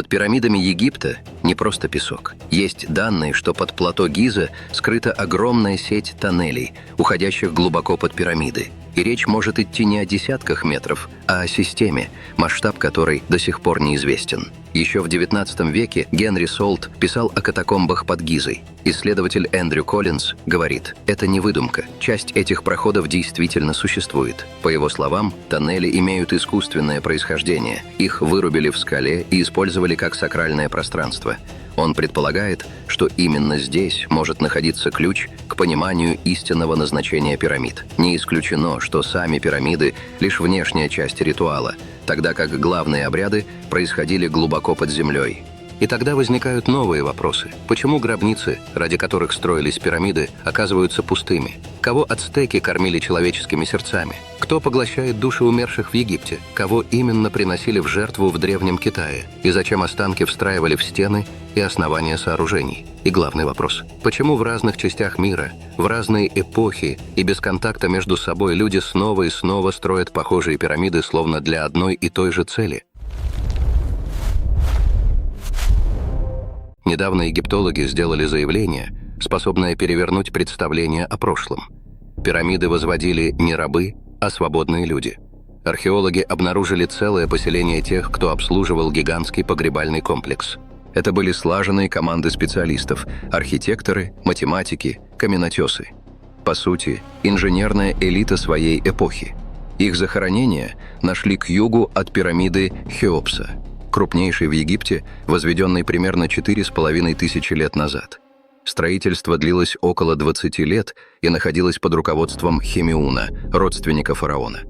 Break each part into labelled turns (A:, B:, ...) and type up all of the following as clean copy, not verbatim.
A: Под пирамидами Египта не просто песок. Есть данные, что под плато Гиза скрыта огромная сеть тоннелей, уходящих глубоко под пирамиды. И речь может идти не о десятках метров, а о системе, масштаб которой до сих пор неизвестен. Еще в XIX веке Генри Солт писал о катакомбах под Гизой. Исследователь Эндрю Коллинз говорит, это не выдумка, часть этих проходов действительно существует. По его словам, тоннели имеют искусственное происхождение. Их вырубили в скале и использовали как сакральное пространство. Он предполагает, что именно здесь может находиться ключ к пониманию истинного назначения пирамид. Не исключено, что сами пирамиды – лишь внешняя часть ритуала, тогда как главные обряды происходили глубоко под землей. И тогда возникают новые вопросы. Почему гробницы, ради которых строились пирамиды, оказываются пустыми? Кого ацтеки кормили человеческими сердцами? Кто поглощает души умерших в Египте? Кого именно приносили в жертву в Древнем Китае? И зачем останки встраивали в стены и основания сооружений? И главный вопрос. Почему в разных частях мира, в разные эпохи и без контакта между собой люди снова и снова строят похожие пирамиды словно для одной и той же цели? Недавно египтологи сделали заявление, способное перевернуть представление о прошлом. Пирамиды возводили не рабы, а свободные люди. Археологи обнаружили целое поселение тех, кто обслуживал гигантский погребальный комплекс. Это были слаженные команды специалистов – архитекторы, математики, каменотесы. По сути, инженерная элита своей эпохи. Их захоронения нашли к югу от пирамиды Хеопса, крупнейшей в Египте, возведенной примерно 4500 лет назад. Строительство длилось около 20 лет и находилось под руководством Хемиуна, родственника фараона.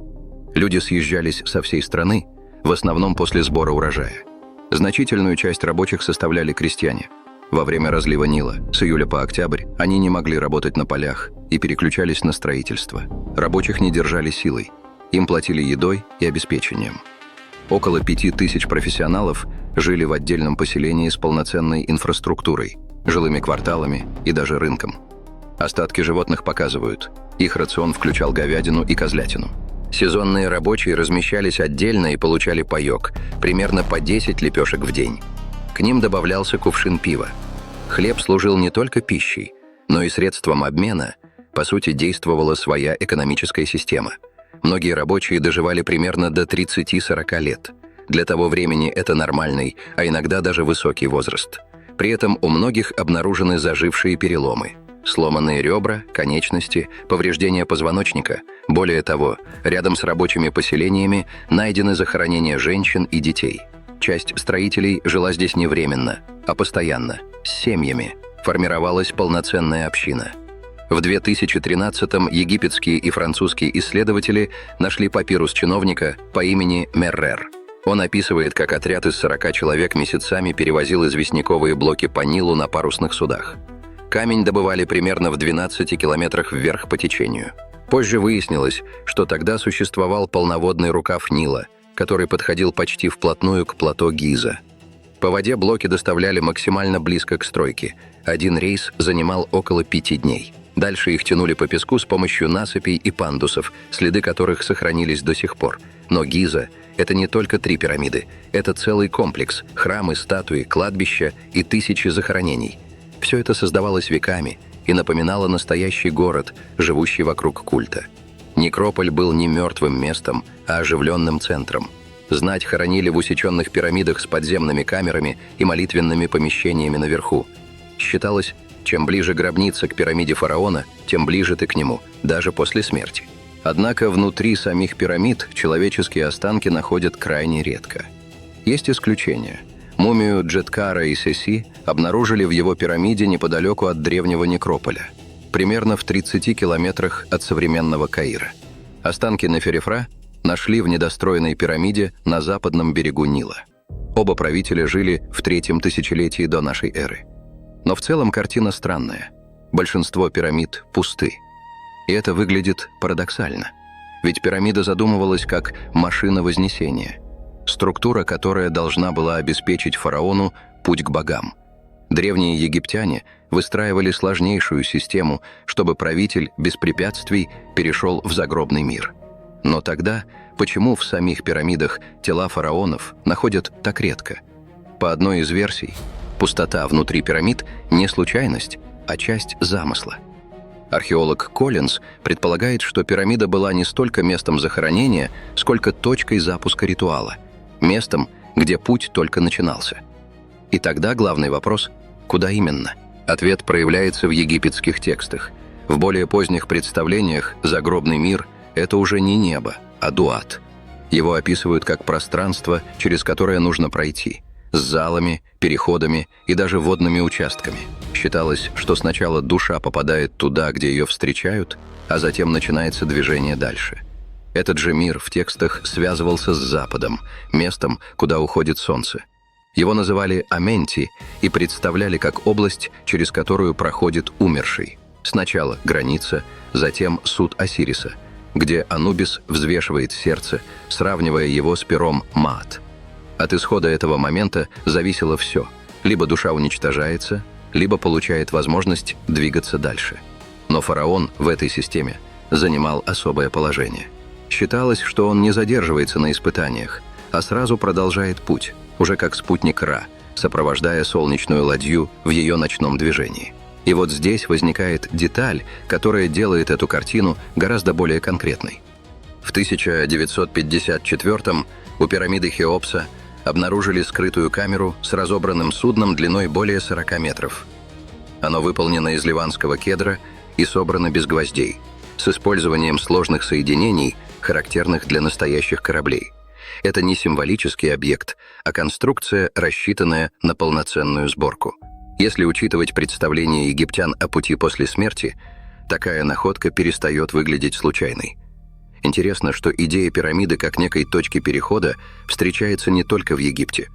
A: Люди съезжались со всей страны, в основном после сбора урожая. Значительную часть рабочих составляли крестьяне. Во время разлива Нила, с июля по октябрь, они не могли работать на полях и переключались на строительство. Рабочих не держали силой, им платили едой и обеспечением. Около 5000 профессионалов жили в отдельном поселении с полноценной инфраструктурой, жилыми кварталами и даже рынком. Остатки животных показывают, их рацион включал говядину и козлятину. Сезонные рабочие размещались отдельно и получали паёк, примерно по 10 лепешек в день. К ним добавлялся кувшин пива. Хлеб служил не только пищей, но и средством обмена, по сути, действовала своя экономическая система. Многие рабочие доживали примерно до 30-40 лет. Для того времени это нормальный, а иногда даже высокий возраст. При этом у многих обнаружены зажившие переломы. Сломанные ребра, конечности, повреждения позвоночника. Более того, рядом с рабочими поселениями найдены захоронения женщин и детей. Часть строителей жила здесь не временно, а постоянно, с семьями. Формировалась полноценная община. В 2013-м египетские и французские исследователи нашли папирус чиновника по имени Меррер. Он описывает, как отряд из 40 человек месяцами перевозил известняковые блоки по Нилу на парусных судах. Камень добывали примерно в 12 километрах вверх по течению. Позже выяснилось, что тогда существовал полноводный рукав Нила, который подходил почти вплотную к плато Гиза. По воде блоки доставляли максимально близко к стройке. Один рейс занимал около 5 дней. Дальше их тянули по песку с помощью насыпей и пандусов, следы которых сохранились до сих пор. Но Гиза – это не только 3 пирамиды, это целый комплекс – храмы, статуи, кладбища и тысячи захоронений. Все это создавалось веками и напоминало настоящий город, живущий вокруг культа. Некрополь был не мертвым местом, а оживленным центром. Знать хоронили в усеченных пирамидах с подземными камерами и молитвенными помещениями наверху. Считалось, чем ближе гробница к пирамиде фараона, тем ближе ты к нему, даже после смерти. Однако внутри самих пирамид человеческие останки находят крайне редко. Есть исключения. Мумию Джеткара и Сеси обнаружили в его пирамиде неподалеку от древнего некрополя, примерно в 30 километрах от современного Каира. Останки Неферефра нашли в недостроенной пирамиде на западном берегу Нила. Оба правителя жили в 3-м тысячелетии до нашей эры. Но в целом картина странная. Большинство пирамид пусты. И это выглядит парадоксально. Ведь пирамида задумывалась как машина вознесения. Структура, которая должна была обеспечить фараону путь к богам. Древние египтяне выстраивали сложнейшую систему, чтобы правитель без препятствий перешел в загробный мир. Но тогда почему в самих пирамидах тела фараонов находят так редко? По одной из версий, пустота внутри пирамид не случайность, а часть замысла. Археолог Коллинз предполагает, что пирамида была не столько местом захоронения, сколько точкой запуска ритуала, местом, где путь только начинался. И тогда главный вопрос – куда именно? Ответ проявляется в египетских текстах. В более поздних представлениях загробный мир – это уже не небо, а дуат. Его описывают как пространство, через которое нужно пройти, с залами, переходами и даже водными участками. Считалось, что сначала душа попадает туда, где ее встречают, а затем начинается движение дальше. Этот же мир в текстах связывался с Западом, местом, куда уходит солнце. Его называли Аменти и представляли как область, через которую проходит умерший. Сначала граница, затем суд Осириса, где Анубис взвешивает сердце, сравнивая его с пером Маат. От исхода этого момента зависело все. Либо душа уничтожается, либо получает возможность двигаться дальше. Но фараон в этой системе занимал особое положение. Считалось, что он не задерживается на испытаниях, а сразу продолжает путь, уже как спутник Ра, сопровождая солнечную ладью в ее ночном движении. И вот здесь возникает деталь, которая делает эту картину гораздо более конкретной. В 1954-м у пирамиды Хеопса обнаружили скрытую камеру с разобранным судном длиной более 40 метров. Оно выполнено из ливанского кедра и собрано без гвоздей, с использованием сложных соединений, характерных для настоящих кораблей. Это не символический объект, а конструкция, рассчитанная на полноценную сборку. Если учитывать представление египтян о пути после смерти, такая находка перестает выглядеть случайной. Интересно, что идея пирамиды как некой точки перехода встречается не только в Египте.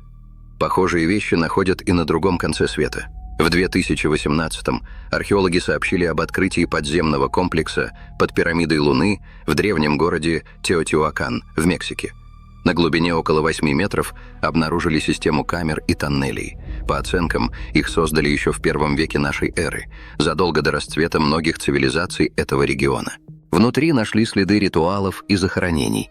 A: Похожие вещи находят и на другом конце света. В 2018-м археологи сообщили об открытии подземного комплекса под пирамидой Луны в древнем городе Теотиуакан в Мексике. На глубине около 8 метров обнаружили систему камер и тоннелей. По оценкам, их создали еще в первом веке нашей эры, задолго до расцвета многих цивилизаций этого региона. Внутри нашли следы ритуалов и захоронений.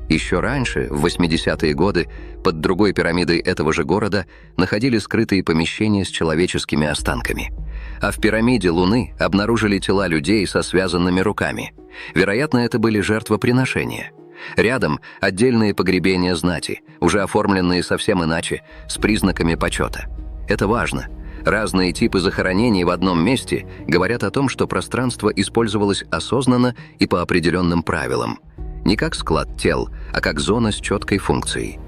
A: Еще раньше, в 80-е годы, под другой пирамидой этого же города находили скрытые помещения с человеческими останками. А в пирамиде Луны обнаружили тела людей со связанными руками. Вероятно, это были жертвоприношения. Рядом отдельные погребения знати, уже оформленные совсем иначе, с признаками почета. Это важно. Разные типы захоронений в одном месте говорят о том, что пространство использовалось осознанно и по определенным правилам. Не как склад тел, а как зона с четкой функцией.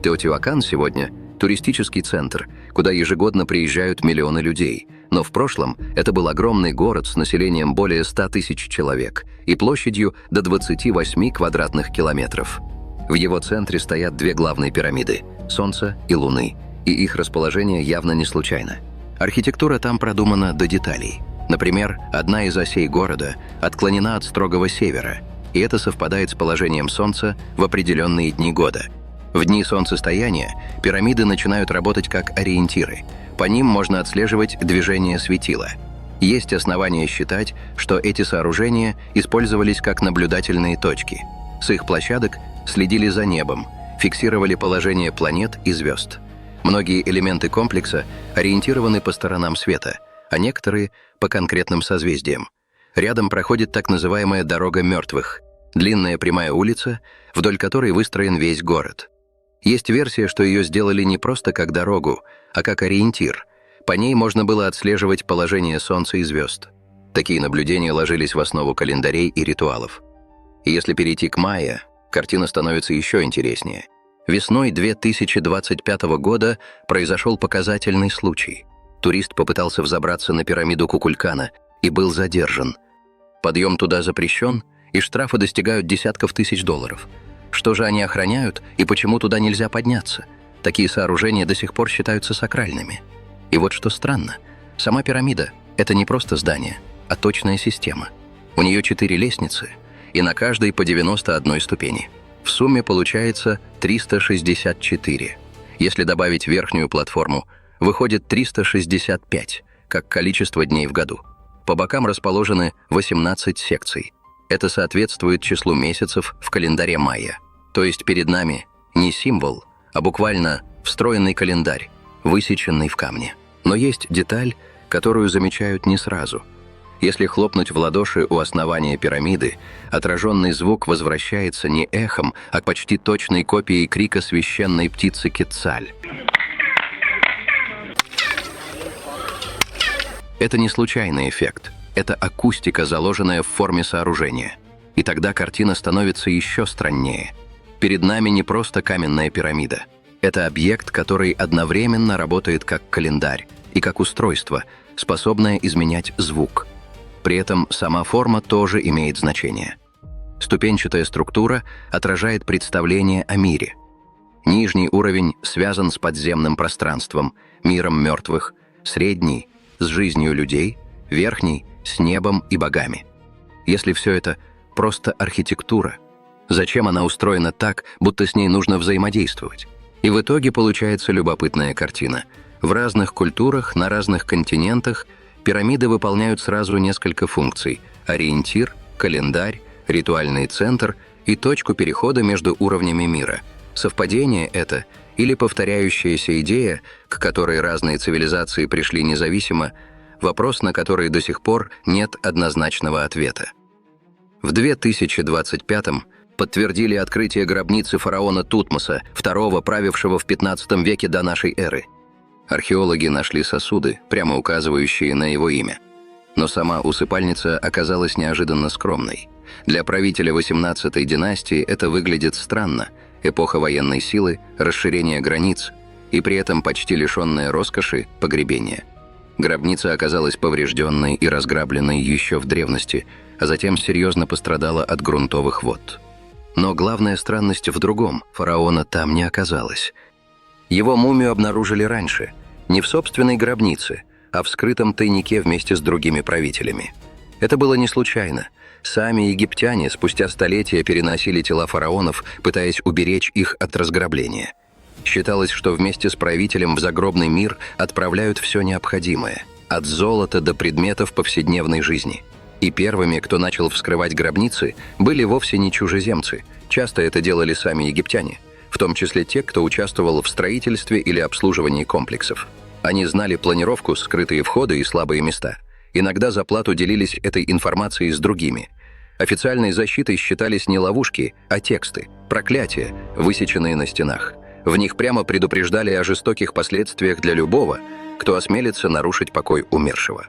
A: Теотиуакан сегодня – туристический центр, куда ежегодно приезжают миллионы людей. Но в прошлом это был огромный город с населением более 100 тысяч человек и площадью до 28 квадратных километров. В его центре стоят две главные пирамиды – Солнца и Луны, и их расположение явно не случайно. Архитектура там продумана до деталей. Например, одна из осей города отклонена от строгого севера, и это совпадает с положением Солнца в определенные дни года. В дни солнцестояния пирамиды начинают работать как ориентиры. По ним можно отслеживать движение светила. Есть основания считать, что эти сооружения использовались как наблюдательные точки. С их площадок следили за небом, фиксировали положение планет и звезд. Многие элементы комплекса ориентированы по сторонам света, а некоторые – по конкретным созвездиям. Рядом проходит так называемая «дорога мертвых» – длинная прямая улица, вдоль которой выстроен весь город. Есть версия, что ее сделали не просто как дорогу, а как ориентир. По ней можно было отслеживать положение Солнца и звезд. Такие наблюдения ложились в основу календарей и ритуалов. И если перейти к майя, картина становится еще интереснее. Весной 2025 года произошел показательный случай. Турист попытался взобраться на пирамиду Кукулькана и был задержан. Подъем туда запрещен, и штрафы достигают десятков тысяч долларов. Что же они охраняют и почему туда нельзя подняться? Такие сооружения до сих пор считаются сакральными. И вот что странно. Сама пирамида – это не просто здание, а точная система. У нее 4 лестницы, и на каждой по 91 ступени. В сумме получается 364. Если добавить верхнюю платформу, выходит 365, как количество дней в году. По бокам расположены 18 секций. Это соответствует числу месяцев в календаре майя. То есть перед нами не символ, а буквально встроенный календарь, высеченный в камне. Но есть деталь, которую замечают не сразу. Если хлопнуть в ладоши у основания пирамиды, отраженный звук возвращается не эхом, а почти точной копией крика священной птицы Кецаль. Это не случайный эффект. Это акустика, заложенная в форме сооружения. И тогда картина становится еще страннее. Перед нами не просто каменная пирамида. Это объект, который одновременно работает как календарь и как устройство, способное изменять звук. При этом сама форма тоже имеет значение. Ступенчатая структура отражает представление о мире. Нижний уровень связан с подземным пространством, миром мертвых, средний – с жизнью людей, верхний – с небом и богами. Если все это просто архитектура, зачем она устроена так, будто с ней нужно взаимодействовать? И в итоге получается любопытная картина. В разных культурах, на разных континентах пирамиды выполняют сразу несколько функций – ориентир, календарь, ритуальный центр и точку перехода между уровнями мира. Совпадение это или повторяющаяся идея, к которой разные цивилизации пришли независимо, вопрос, на который до сих пор нет однозначного ответа. В 2025-м подтвердили открытие гробницы фараона Тутмоса, второго правившего в 15 веке до нашей эры. Археологи нашли сосуды, прямо указывающие на его имя. Но сама усыпальница оказалась неожиданно скромной. Для правителя 18-й династии это выглядит странно. Эпоха военной силы, расширение границ и при этом почти лишенная роскоши погребения. Гробница оказалась поврежденной и разграбленной еще в древности, а затем серьезно пострадала от грунтовых вод. Но главная странность в другом – фараона там не оказалось. Его мумию обнаружили раньше, не в собственной гробнице, а в скрытом тайнике вместе с другими правителями. Это было не случайно. Сами египтяне спустя столетия переносили тела фараонов, пытаясь уберечь их от разграбления. Считалось, что вместе с правителем в загробный мир отправляют все необходимое, от золота до предметов повседневной жизни. И первыми, кто начал вскрывать гробницы, были вовсе не чужеземцы. Часто это делали сами египтяне, в том числе те, кто участвовал в строительстве или обслуживании комплексов. Они знали планировку, скрытые входы и слабые места. Иногда за плату делились этой информацией с другими. Официальной защитой считались не ловушки, а тексты, проклятия, высеченные на стенах. В них прямо предупреждали о жестоких последствиях для любого, кто осмелится нарушить покой умершего.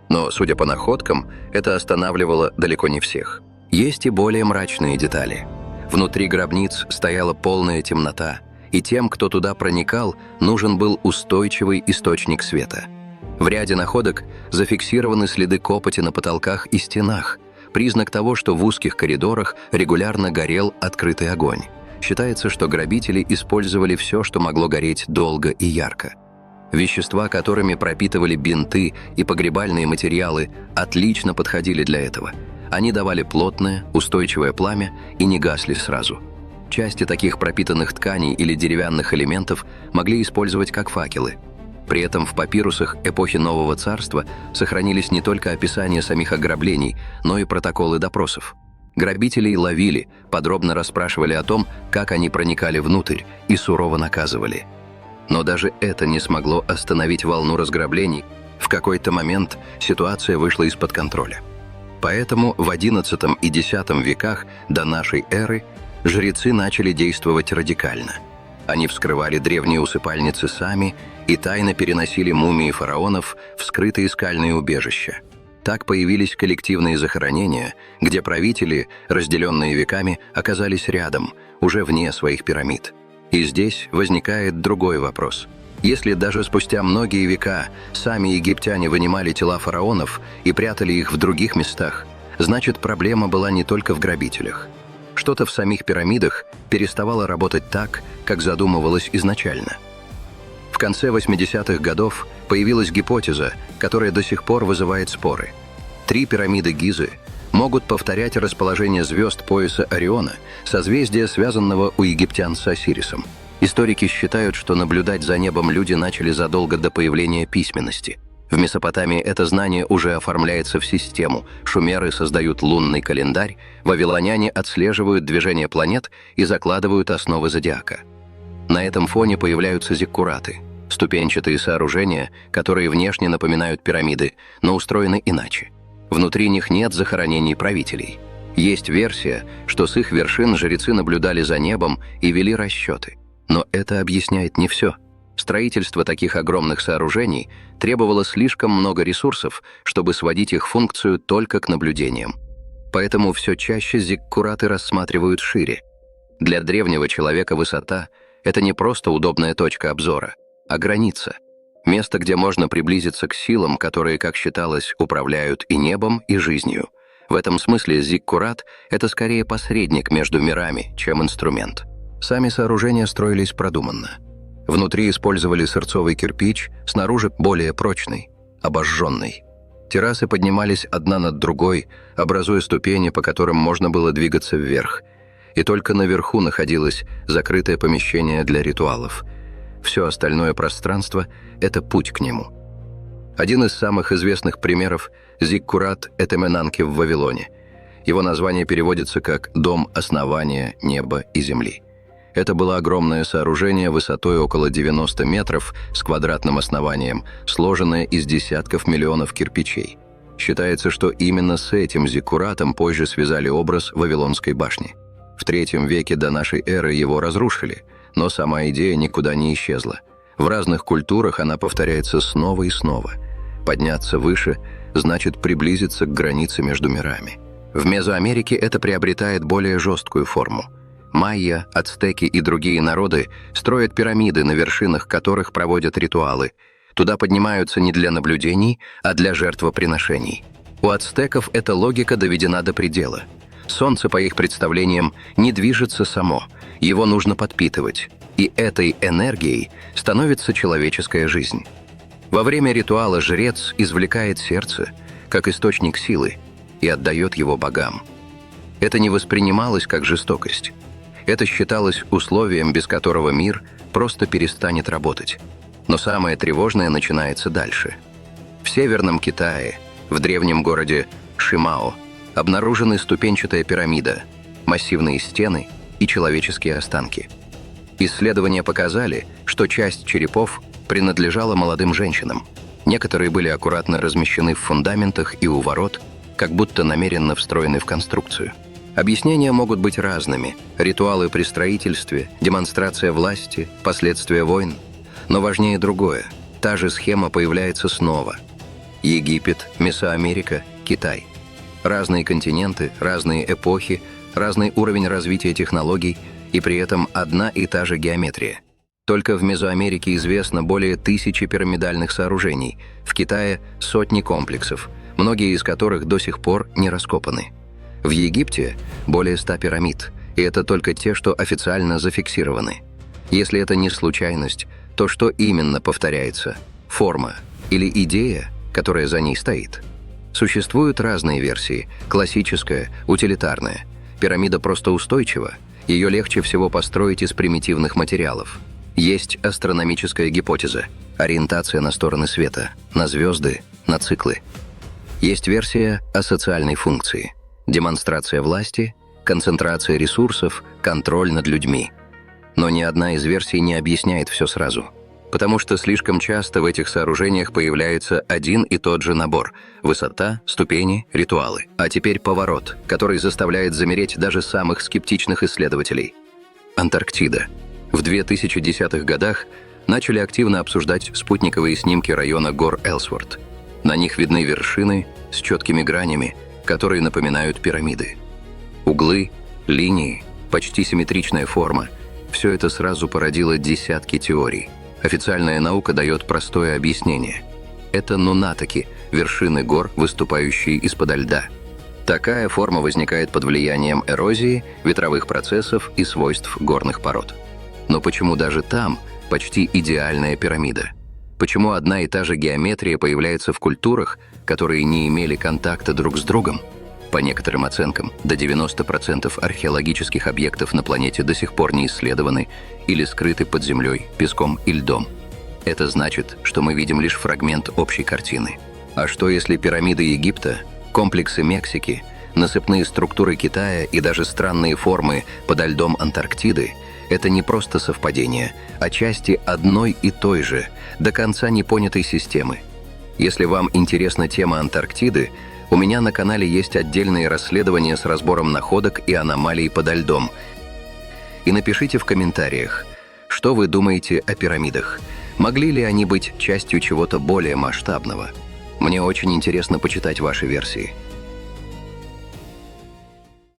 A: Но, судя по находкам, это останавливало далеко не всех. Есть и более мрачные детали. Внутри гробниц стояла полная темнота, и тем, кто туда проникал, нужен был устойчивый источник света. В ряде находок зафиксированы следы копоти на потолках и стенах, признак того, что в узких коридорах регулярно горел открытый огонь. Считается, что грабители использовали все, что могло гореть долго и ярко. Вещества, которыми пропитывали бинты и погребальные материалы, отлично подходили для этого. Они давали плотное, устойчивое пламя и не гасли сразу. Части таких пропитанных тканей или деревянных элементов могли использовать как факелы. При этом в папирусах эпохи Нового Царства сохранились не только описания самих ограблений, но и протоколы допросов. Грабителей ловили, подробно расспрашивали о том, как они проникали внутрь, и сурово наказывали. Но даже это не смогло остановить волну разграблений. В какой-то момент ситуация вышла из-под контроля. Поэтому в XI и X веках до нашей эры жрецы начали действовать радикально. Они вскрывали древние усыпальницы сами и тайно переносили мумии фараонов в скрытые скальные убежища. Так появились коллективные захоронения, где правители, разделенные веками, оказались рядом, уже вне своих пирамид. И здесь возникает другой вопрос. Если даже спустя многие века сами египтяне вынимали тела фараонов и прятали их в других местах, значит, проблема была не только в грабителях. Что-то в самих пирамидах переставало работать так, как задумывалось изначально. В конце 80-х годов появилась гипотеза, которая до сих пор вызывает споры. 3 пирамиды Гизы могут повторять расположение звезд пояса Ориона, созвездия, связанного у египтян с Осирисом. Историки считают, что наблюдать за небом люди начали задолго до появления письменности. В Месопотамии это знание уже оформляется в систему. Шумеры создают лунный календарь, вавилоняне отслеживают движение планет и закладывают основы зодиака. На этом фоне появляются зиккураты. Ступенчатые сооружения, которые внешне напоминают пирамиды, но устроены иначе. Внутри них нет захоронений правителей. Есть версия, что с их вершин жрецы наблюдали за небом и вели расчеты. Но это объясняет не все. Строительство таких огромных сооружений требовало слишком много ресурсов, чтобы сводить их функцию только к наблюдениям. Поэтому все чаще зиккураты рассматривают шире. Для древнего человека высота – это не просто удобная точка обзора, а граница. Место, где можно приблизиться к силам, которые, как считалось, управляют и небом, и жизнью. В этом смысле зиккурат – это скорее посредник между мирами, чем инструмент. Сами сооружения строились продуманно. Внутри использовали сырцовый кирпич, снаружи более прочный, обожженный. Террасы поднимались одна над другой, образуя ступени, по которым можно было двигаться вверх. И только наверху находилось закрытое помещение для ритуалов. Все остальное пространство – это путь к нему. Один из самых известных примеров – зиккурат Этеменанки в Вавилоне. Его название переводится как «дом основания неба и земли». Это было огромное сооружение высотой около 90 метров с квадратным основанием, сложенное из десятков миллионов кирпичей. Считается, что именно с этим зиккуратом позже связали образ Вавилонской башни. В III веке до нашей эры его разрушили, но сама идея никуда не исчезла. В разных культурах она повторяется снова и снова. Подняться выше значит приблизиться к границе между мирами. В Мезоамерике это приобретает более жесткую форму. Майя, ацтеки и другие народы строят пирамиды, на вершинах которых проводят ритуалы. Туда поднимаются не для наблюдений, а для жертвоприношений. У ацтеков эта логика доведена до предела. Солнце, по их представлениям, не движется само, его нужно подпитывать, и этой энергией становится человеческая жизнь. Во время ритуала жрец извлекает сердце, как источник силы, и отдает его богам. Это не воспринималось как жестокость. Это считалось условием, без которого мир просто перестанет работать. Но самое тревожное начинается дальше. В Северном Китае, в древнем городе Шимао, обнаружены ступенчатая пирамида, массивные стены и человеческие останки. Исследования показали, что часть черепов принадлежала молодым женщинам. Некоторые были аккуратно размещены в фундаментах и у ворот, как будто намеренно встроены в конструкцию. Объяснения могут быть разными – ритуалы при строительстве, демонстрация власти, последствия войн. Но важнее другое – та же схема появляется снова. Египет, Месоамерика, Китай. Разные континенты, разные эпохи, разный уровень развития технологий и при этом одна и та же геометрия. Только в Мезоамерике известно более 1000 пирамидальных сооружений, в Китае – сотни комплексов, многие из которых до сих пор не раскопаны. В Египте более 100 пирамид, и это только те, что официально зафиксированы. Если это не случайность, то что именно повторяется? Форма или идея, которая за ней стоит? Существуют разные версии – классическая, утилитарная. Пирамида просто устойчива, ее легче всего построить из примитивных материалов. Есть астрономическая гипотеза – ориентация на стороны света, на звезды, на циклы. Есть версия о социальной функции – демонстрация власти, концентрация ресурсов, контроль над людьми. Но ни одна из версий не объясняет все сразу, потому что слишком часто в этих сооружениях появляется один и тот же набор – высота, ступени, ритуалы. А теперь поворот, который заставляет замереть даже самых скептичных исследователей. Антарктида. В 2010-х годах начали активно обсуждать спутниковые снимки района гор Элсворт. На них видны вершины с четкими гранями, которые напоминают пирамиды. Углы, линии, почти симметричная форма – все это сразу породило десятки теорий. Официальная наука дает простое объяснение. Это нунатаки – вершины гор, выступающие из-подо льда. Такая форма возникает под влиянием эрозии, ветровых процессов и свойств горных пород. Но почему даже там почти идеальная пирамида? Почему одна и та же геометрия появляется в культурах, которые не имели контакта друг с другом? По некоторым оценкам, до 90% археологических объектов на планете до сих пор не исследованы или скрыты под землей, песком и льдом. Это значит, что мы видим лишь фрагмент общей картины. А что если пирамиды Египта, комплексы Мексики, насыпные структуры Китая и даже странные формы подо льдом Антарктиды – Это не просто совпадение, а части одной и той же, до конца непонятой системы. Если вам интересна тема Антарктиды, у меня на канале есть отдельные расследования с разбором находок и аномалий подо льдом. И напишите в комментариях, что вы думаете о пирамидах. Могли ли они быть частью чего-то более масштабного? Мне очень интересно почитать ваши версии.